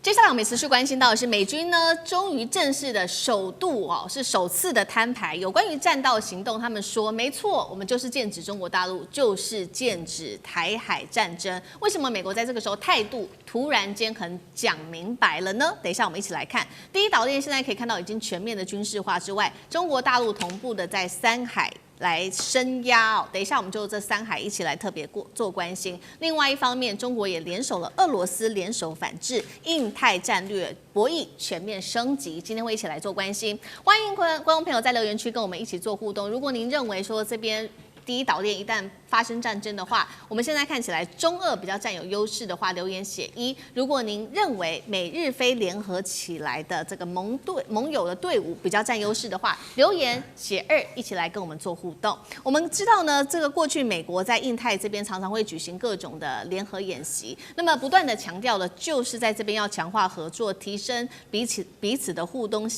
接下來我們持續關心到的是，美軍呢終於正式的是首次的攤牌。有關於戰道行動，他們說沒錯，我們就是劍指中國大陸，就是劍指台海戰爭。為什麼美國在這個時候態度突然間很講明白了呢？等一下我們一起來看。第一島鏈現在可以看到已經全面的軍事化之外，中國大陸同步的在3海來升壓哦，等一下我們就這3海一起來特別做關心。另外一方面，中國也联手了俄羅斯，联手反制，印太戰略博弈全面升級。今天會一起來做關心，歡迎觀眾朋友在留言區跟我們一起做互動。如果您認為說這邊第一島鏈一旦發生戰爭的話，我们现在看起來中俄比較佔有優勢的話，留言寫1；如果您認為美日菲聯合起來的這個盟友的隊伍比較佔優勢的話，留言寫2，一起來跟我們做互動。我們知道呢，這個過去美國在印太這邊常常會舉行各種的聯合演習，那麼不斷的強調的就是在這邊要強化合作，提升彼此的互動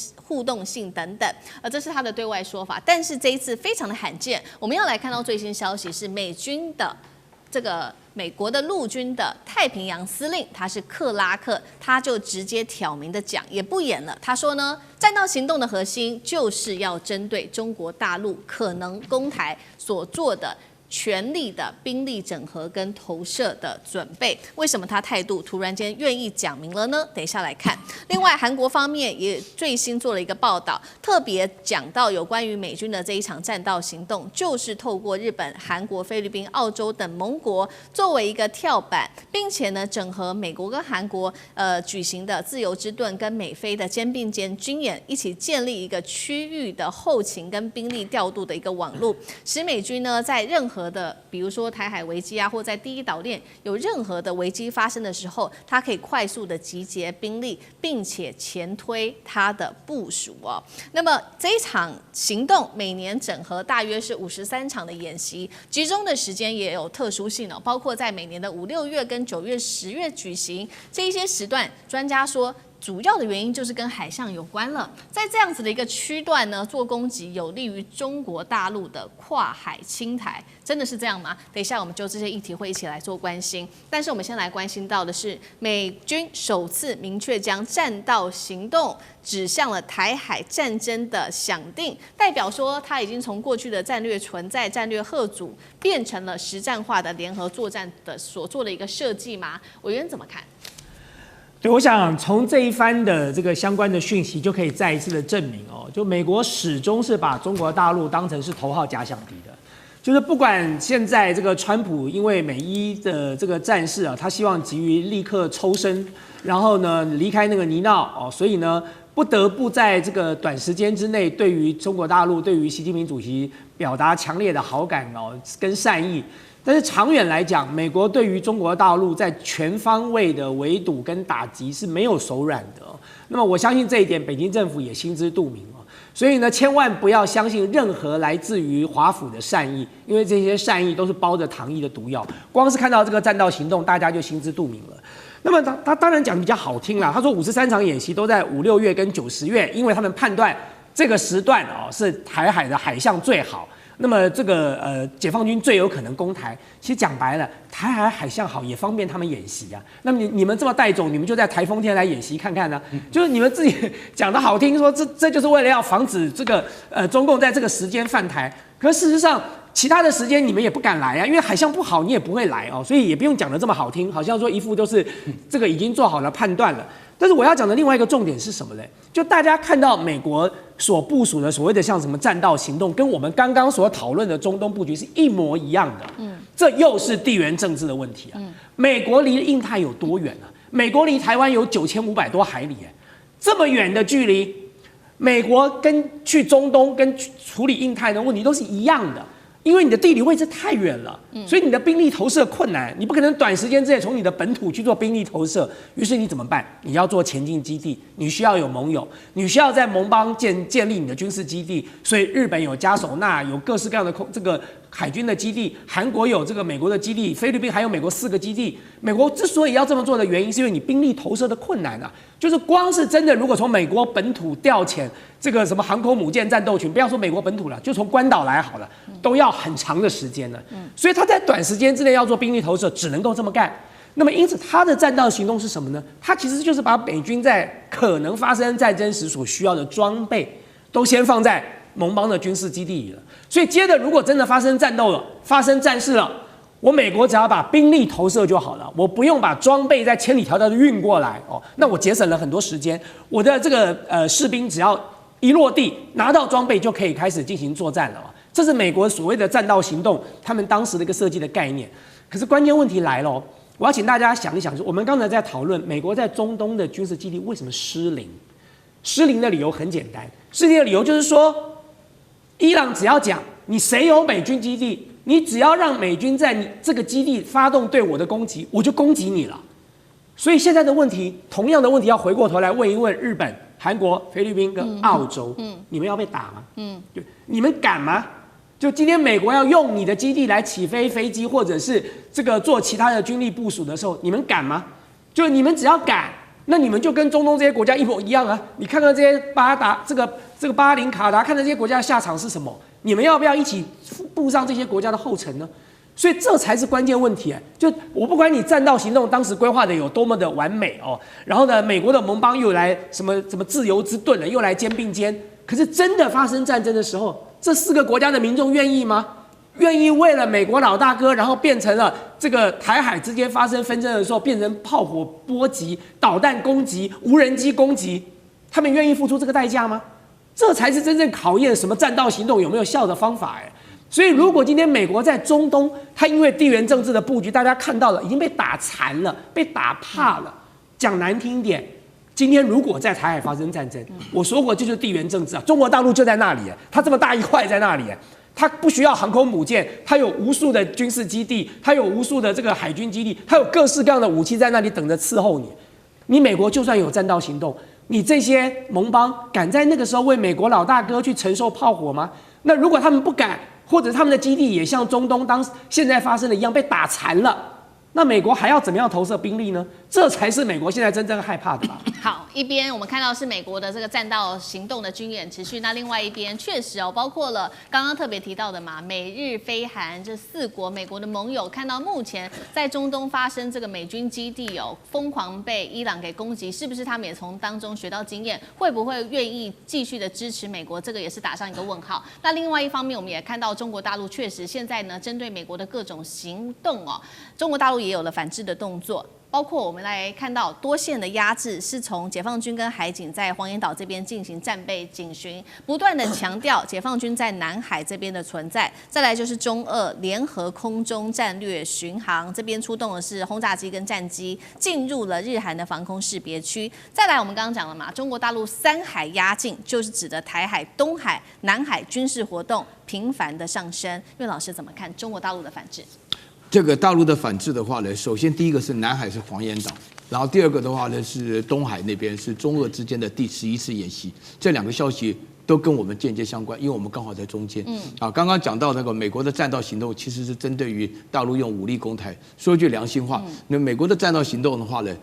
性等等，這是他的對外說法。但是這一次非常的罕見，我們要來看到最新消息是美軍的美國的陸軍的太平洋司令，他是克拉克，他就直接挑明的講，也不演了。他說呢，戰道行動的核心就是要針對中國大陸可能攻台所做的全力的兵力整合跟投射的準備。為什麼他態度突然間願意講明了呢？等一下來看。另外，韓國方面也最新做了一個報道，特別講到有關於美軍的這一場戰道行動，就是透過日本、韓國、菲律賓、澳洲等盟國作為一個跳板，並且呢整合美國跟韓國舉行的自由之盾跟美菲的肩並肩軍演，一起建立一個區域的後勤跟兵力調度的一個網絡，使美軍呢在任何的，比如說台海危機啊，或在第一島鏈有任何的危機發生的時候，它可以快速的集結兵力，並且前推它的部署哦。那麼這一場行動每年整合大約是53場的演習，集中的時間也有特殊性哦，包括在每年的5、6月跟9月、10月舉行這一些時段，專家說，主要的原因就是跟海象有關了。在這樣子的一個區段呢，做攻擊有利於中國大陸的跨海侵台，真的是這樣嗎？等一下我們就這些議題會一起來做關心。但是我們先來關心到的是，美軍首次明確將戰道行動指向了台海戰爭的想定，代表說它已經從過去的戰略存在、戰略嚇阻，變成了實戰化的聯合作戰的所做的一個設計嗎？委員怎麼看？對，我想從這一番的這個相關的訊息，就可以再一次的證明哦，就美國始終是把中國大陸當成是頭號假想敵的，就是不管現在這個川普因為美伊的這個戰事啊，他希望急於立刻抽身，然後呢離開那個泥淖哦，所以呢不得不在這個短時間之內，對於中國大陸，對於習近平主席表達強烈的好感哦跟善意。但是長遠來講，美國對於中國大陸在全方位的圍堵跟打擊是沒有手軟的。那麼我相信這一點，北京政府也心知肚明哦。所以呢，千萬不要相信任何來自於華府的善意，因為這些善意都是包着糖衣的毒藥。光是看到這個戰道行動，大家就心知肚明了。那麼他當然講得比較好聽啦，他說53場演習都在5、6月跟9、10月，因為他們判斷這個時段哦是台海的海象最好。那麼這個解放軍最有可能攻台，其實講白了，台海海象好也方便他們演習啊。那麼你們這麼帶種，你們就在台風天來演習看看呢、啊？就是你們自己講的好聽，說這就是為了要防止這個中共在這個時間犯台。可是事實上，其他的時間你們也不敢來啊，因為海象不好，你也不會來哦。所以也不用講得這麼好聽，好像說一副都是這個已經做好了判斷了。但是我要講的另外一個重點是什麼呢？就大家看到美國所部署的所謂的像什麼戰道行動，跟我們剛剛所討論的中東布局是一模一樣的。這又是地緣政治的問題啊。美國離印太有多遠啊？美國離台灣有9500多海里，這麼遠的距離，美國跟去中東跟處理印太的問題都是一樣的。因為你的地理位置太遠了，所以你的兵力投射困難，你不可能短時間之內從你的本土去做兵力投射。於是你怎麼辦？你要做前進基地，你需要有盟友，你需要在盟邦建立你的軍事基地。所以日本有加手納，有各式各樣的這個海軍的基地，韓國有這個美國的基地，菲律賓還有美國4個基地。美國之所以要這麼做的原因，是因為你兵力投射的困難啊，就是光是真的如果從美國本土調遣這個什麼航空母艦戰鬥群，不要說美國本土了，就從關島來好了，都要很長的時間了。所以他在短時間之內要做兵力投射，只能夠這麼幹。那麼因此他的戰鬥行動是什麼呢？他其實就是把美軍在可能發生戰爭時所需要的裝備都先放在盟邦的軍事基地裡了。所以接着如果真的發生戰鬥了，發生戰事了，我美國只要把兵力投射就好了，我不用把裝備再千里迢迢的運過來哦，那我節省了很多時間。我的這個士兵只要一落地拿到裝備就可以開始進行作戰了。這是美國所謂的戰鬥行動，他們當時的一個設計的概念。可是關鍵問題來了，我要請大家想一想，我們剛才在討論美國在中東的軍事基地為什麼失靈？失靈的理由很簡單，失靈的理由就是說，伊朗只要講你誰有美軍基地，你只要讓美軍在你這個基地發動對我的攻擊，我就攻擊你了。所以現在的問題，同樣的問題要回過頭來問一問日本、韓國、菲律賓跟澳洲，你們要被打嗎？對，你們敢嗎？就今天美國要用你的基地來起飛飛機，或者是這個做其他的軍力部署的時候，你們敢嗎？就你們只要敢，那你們就跟中東這些國家一模一樣啊！你看看這些這個巴林、卡達，看這些國家的下場是什麼？你們要不要一起步上這些國家的後塵呢？所以這才是關鍵問題。就我不管你戰鬥行動當時規劃的有多麼的完美哦，然後呢，美國的盟邦又來什麼自由之盾了，又來肩並肩。可是真的發生戰爭的時候，這4個國家的民眾願意嗎？願意為了美國老大哥，然後變成了這個台海之間發生紛爭的時候，變成炮火波及、導彈攻擊、無人機攻擊，他們願意付出這個代價嗎？這才是真正考驗什麼戰鬥行動有沒有效的方法。所以如果今天美國在中東，它因為地緣政治的布局，大家看到了已經被打殘了，被打怕了。講難聽一點，今天如果在台海發生戰爭，我說過這就是地緣政治啊，中國大陸就在那裡，它這麼大一塊在那裡，它不需要航空母艦，它有無數的軍事基地，它有無數的這個海軍基地，它有各式各樣的武器在那裡等着伺候你。你美國就算有戰鬥行動，你這些盟邦敢在那個時候為美國老大哥去承受炮火嗎？那如果他們不敢，或者他們的基地也像中東現在發生的一樣被打殘了，那美國還要怎麼樣投射兵力呢？這才是美國現在真正害怕的吧。好，一邊我們看到是美國的這個戰鬥行動的軍演持續，那另外一邊確實哦，包括了剛剛特別提到的嘛，美日菲韓這4國美國的盟友，看到目前在中東發生這個美軍基地哦瘋狂被伊朗給攻擊，是不是他們也從當中學到經驗？會不會願意繼續的支持美國？這個也是打上一個問號。那另外一方面，我們也看到中國大陸確實現在呢，針對美國的各種行動哦，中國大陸也有了反制的動作。包括我們來看到多線的壓制，是從解放軍跟海警在黃岩島這邊進行戰備警巡，不斷的強調解放軍在南海這邊的存在。再來就是中俄聯合空中戰略巡航，這邊出動的是轟炸機跟戰機，進入了日韓的防空識別區。再來我們剛剛講了嘛，中國大陸3海壓境，就是指的台海、東海、南海軍事活動頻繁的上升。岳老師怎麼看中國大陸的反制？這個大陸的反制的話呢，首先第一個是南海是黃岩島，然後第二個的話呢是東海那邊是中俄之間的第11次演習，這2個消息都跟我們間接相關，因為我們剛好在中間。剛剛講到那個美國的戰鬥行動，其實是針對於大陸用武力攻台。說句良心話，那美國的戰鬥行動的話呢，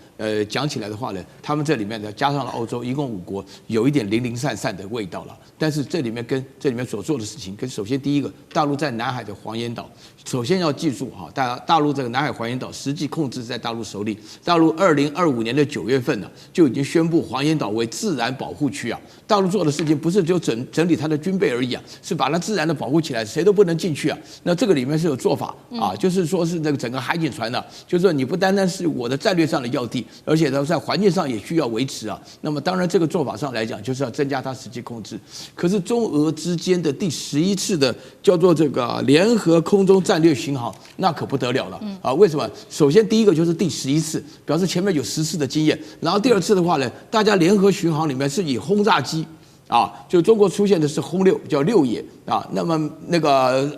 講起來的話呢，他們這裡面呢加上了歐洲，一共5國，有一點零零散散的味道了。但是這裡面跟這裡面所做的事情，跟首先第一個，大陸在南海的黃岩島，首先要記住哈，大陸這個南海黃岩島實際控制在大陸手裡。大陸2025年的9月份呢，就已經宣布黃岩島為自然保護區啊。大陸做的事情不是就整理它的軍備而已啊，是把它自然的保護起來，誰都不能進去啊。那這個裡面是有做法啊，就是說是那個整個海警船呢，就是說你不單單是我的戰略上的要地，而且呢在環境上也需要維持啊。那麼當然這個做法上來講，就是要增加它實際控制。可是中俄之間的第11次的叫做這個聯合空中戰略巡航，那可不得了了啊！為什麼？首先第一個就是第11次，表示前面有10次的經驗。然後第二次的話呢，大家聯合巡航裡面是以轟炸機。就中國出現的是轟6，叫6野啊。那麼那個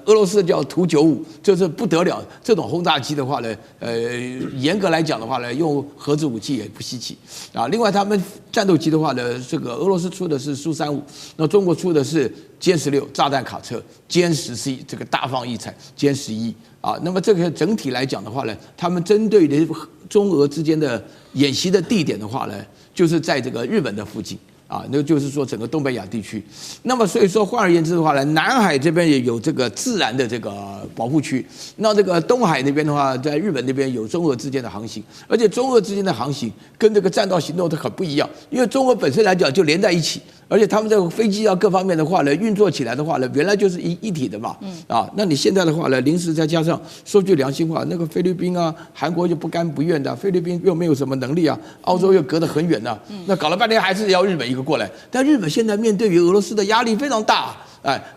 俄羅斯叫圖95，這是不得了。這種轟炸機的話呢，嚴格來講的話呢，用核子武器也不稀奇啊。另外他們戰鬥機的話呢，這個俄羅斯出的是蘇35，那中國出的是殲16炸彈卡車、殲10C，這個大放異彩，殲11啊。那麼這個整體來講的話呢，他們針對的中俄之間的演習的地點的話呢，就是在這個日本的附近。那就是說整個東北亞地區。那麼所以說換而言之的話呢，南海這邊也有這個自然的這個保護區，那這個東海那邊的話，在日本那邊有中俄之間的航行，而且中俄之間的航行跟這個戰鬥行動都很不一樣，因為中俄本身來講就連在一起。而且他們這個飛機啊各方面的話呢，運作起來的話呢，原來就是一體的嘛，那你現在的話呢，臨時再加上說句良心話，那個菲律賓啊、韓國就不甘不願的，菲律賓又沒有什麼能力啊，澳洲又隔得很遠吶，那搞了半天還是要日本一個過來，但日本現在面對於俄羅斯的壓力非常大。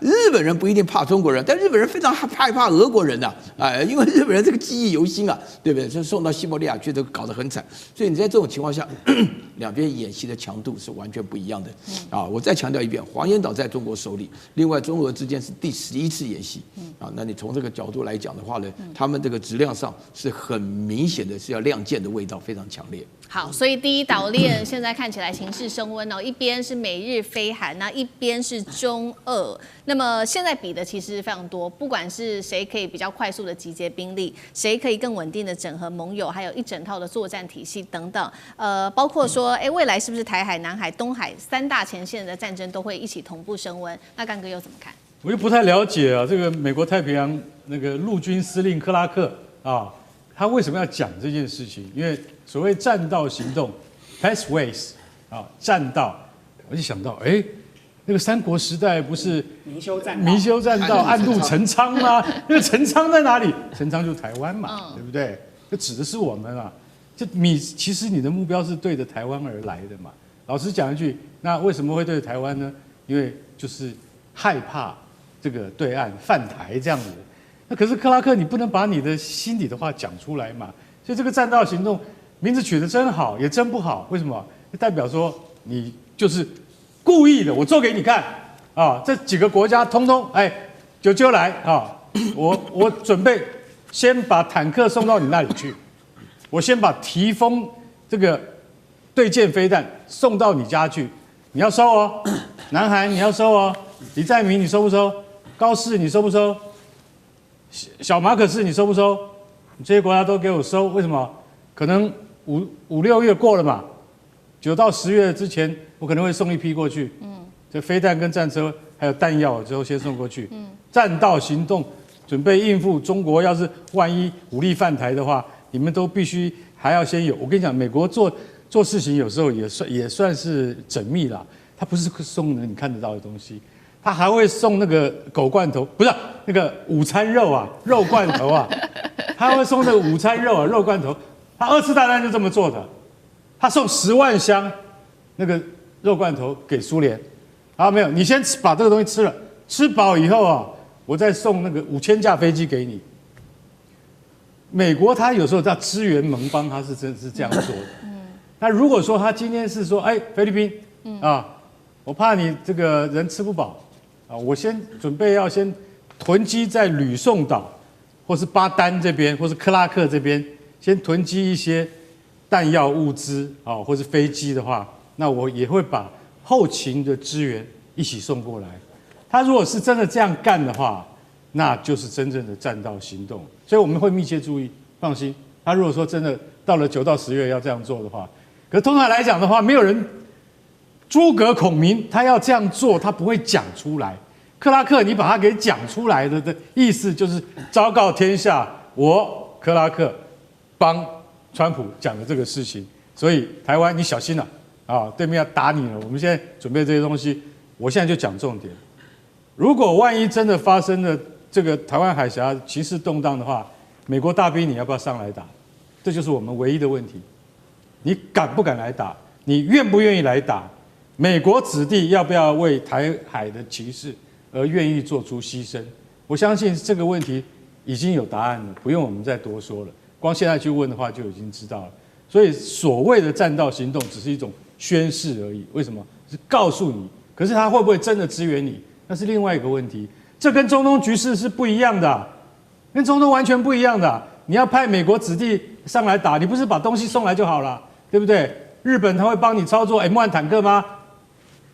日本人不一定怕中國人，但日本人非常害怕俄國人吶，因為日本人这個記憶猶新啊，對不對？就送到西伯利亞去，都搞得很慘。所以你在這種情況下，兩邊演習的強度是完全不一樣的。我再強調一遍，黃岩島在中國手裡，另外中俄之間是第11次演習。那你從這個角度來講的話呢，他們這個質量上是很明顯的是要亮劍的味道非常強烈。好，所以第一島鏈現在看起來形勢升溫哦，一邊是美日菲韓，那一邊是中俄。那麼現在比的其實非常多，不管是誰可以比較快速的集結兵力，誰可以更穩定的整合盟友，還有一整套的作戰體系等等。包括說，未來是不是台海、南海、東海3大前線的戰爭都會一起同步升溫？那幹哥又怎麼看？我就不太了解啊，這個美國太平洋那個陸軍司令克拉克啊，他為什麼要講這件事情？因為所謂戰道行動 ，pathways 啊，戰道，我就想到，那個三國時代不是明修棧道，暗度陳倉嗎？那個陳倉在哪裡？陳倉就台灣嘛，對不對？這指的是我們啊。其實你的目標是對着台灣而來的嘛。老實講一句，那為什麼會對着台灣呢？因為就是害怕這個對岸犯台這樣子。那可是克拉克，你不能把你的心裡的話講出來嘛。所以這個戰道行動名字取得真好，也真不好。為什麼？代表說你就是故意的，我做給你看啊！這幾個國家通通就來啊！我準備先把坦克送到你那裡去，我先把提豐這個對艦飛彈送到你家去，你要收哦。南韓你要收哦，李在明你收不收？高市你收不收？小馬可仕你收不收？你這些國家都給我收，為什麼？可能5、6月過了嘛，9到10月之前，我可能會送一批過去。這飛彈跟戰車還有彈藥之後先送過去。戰道行動準備應付中國，要是萬一武力犯台的話，你們都必須還要先有。我跟你講，美國做事情有時候也算是縝密啦，他不是送的你看得到的東西，他還會送那個狗罐頭，不是那個午餐肉啊，肉罐頭啊，他還會送那個午餐肉啊，肉罐頭。他2次大戰就這麼做的，他送10萬箱那個肉罐頭給蘇聯，沒有，你先把這個東西吃了，吃飽以後啊，我再送那個5000架飛機給你。美國他有時候要支援盟邦，他是真是這樣做的。那如果說他今天是說，菲律賓我怕你這個人吃不飽我先準備要先囤積在呂宋島，或是巴丹這邊，或是克拉克這邊。先囤積一些彈藥物資或是飛機的話，那我也會把後勤的支援一起送過來。他如果是真的這樣幹的話，那就是真正的戰道行動。所以我們會密切注意，放心。他如果說真的到了9到10月要這樣做的話，可通常來講的話，沒有人諸葛孔明他要這樣做，他不會講出來。克拉克你把他給講出來的意思就是昭告天下，我克拉克幫川普講的這個事情，所以台灣你小心了對面要打你了。我們現在準備這些東西，我現在就講重點。如果萬一真的發生了這個台灣海峽情勢動盪的話，美國大兵你要不要上來打？這就是我們唯一的問題。你敢不敢來打？你願不願意來打？美國子弟要不要為台海的情勢而願意做出犧牲？我相信這個問題已經有答案了，不用我們再多說了。光現在去問的話，就已經知道了。所以所謂的戰道行動，只是一種宣示而已。為什麼？是告訴你。可是他會不會真的支援你？那是另外一個問題。這跟中東局勢是不一樣的，跟中東完全不一樣的。你要派美國子弟上來打，你不是把東西送來就好了，對不對？日本他會幫你操作 M1 坦克嗎？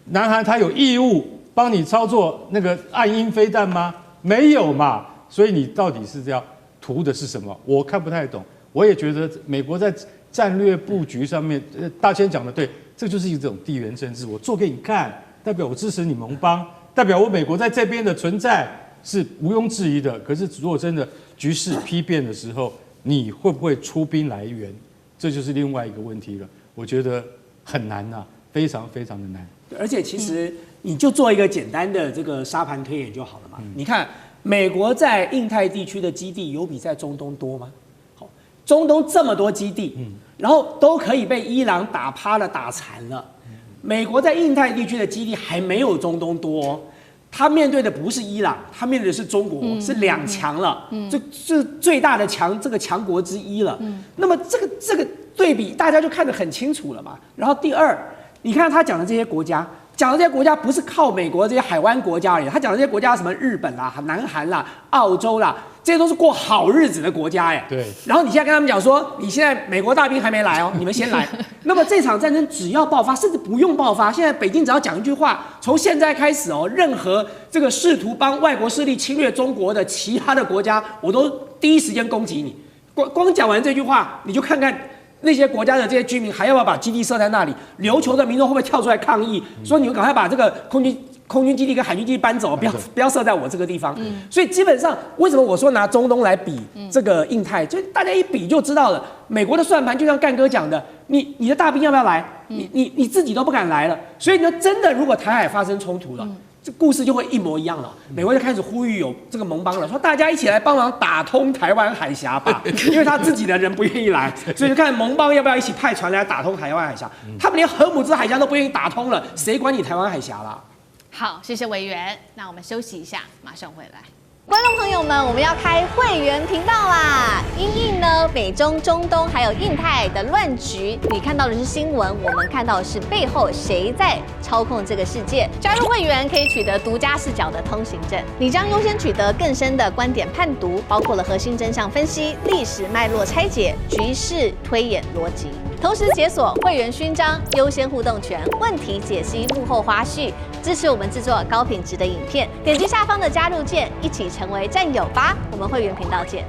南韓他有義務幫你操作那個暗鷹飛彈嗎？沒有嘛。所以你到底是要圖的是什麼？我看不太懂。我也覺得美國在戰略布局上面，大千講的對，這就是一種地緣政治，我做給你看，代表我支持你盟邦，代表我美國在這邊的存在是毋庸置疑的。可是如果真的局勢丕變的時候，你會不會出兵來援？這就是另外一個問題了。我覺得很難吶，非常非常的難。而且其實你就做一個簡單的這個沙盤推演就好了嘛。你看美國在印太地區的基地有比在中東多嗎？好，中東這麼多基地，然後都可以被伊朗打趴了、打殘了。美國在印太地區的基地還沒有中東多哦。他面對的不是伊朗，他面對的是中國，是兩強了，這最大的这個強國之一了。那麼這個對比，大家就看得很清楚了嘛。然后第二，你看他講的這些國家，不是靠美國這些海灣國家而已，他講的這些國家什麼日本啦、南韓啦、澳洲啦，這些都是過好日子的國家哎。對。然後你現在跟他們講說，你現在美國大兵還沒來哦，你們先來。那麼這場戰爭只要爆發，甚至不用爆發，現在北京只要講一句話，從現在開始哦，任何這個試圖幫外國勢力侵略中國的其他的國家，我都第一時間攻擊你。光講完這句話，你就看看那些國家的這些居民還要不要把基地設在那裡？琉球的民眾會不會跳出來抗議，說你們趕快把這個空軍基地跟海軍基地搬走，不要設在我這個地方。所以基本上，為什麼我說拿中東來比這個印太，就大家一比就知道了。美國的算盤就像幹哥講的，你的大兵要不要來？你自己都不敢來了。所以呢，真的如果台海發生衝突了，這故事就會一模一樣了。美國就開始呼籲有這個盟邦了，說大家一起來幫忙打通台灣海峽吧，因為他自己的人不願意來，所以就看盟邦要不要一起派船來打通台灣海峽。他們連荷姆茲海峽都不願意打通了，誰管你台灣海峽啦？好，謝謝委員。那我們休息一下，馬上回來。觀眾朋友們，我們要開會員頻道啦！因應呢美中、中東還有印太的亂局，你看到的是新聞，我們看到的是背後誰在操控這個世界。加入會員可以取得獨家視角的通行證，你將優先取得更深的觀點判讀，包括了核心真相分析、歷史脈絡拆解、局勢推演邏輯。同時解鎖會員勳章、優先互動權、問題解析、幕後花絮，支持我們制作高品質的影片。點擊下方的加入鍵，一起成為戰友吧！我們會員頻道見。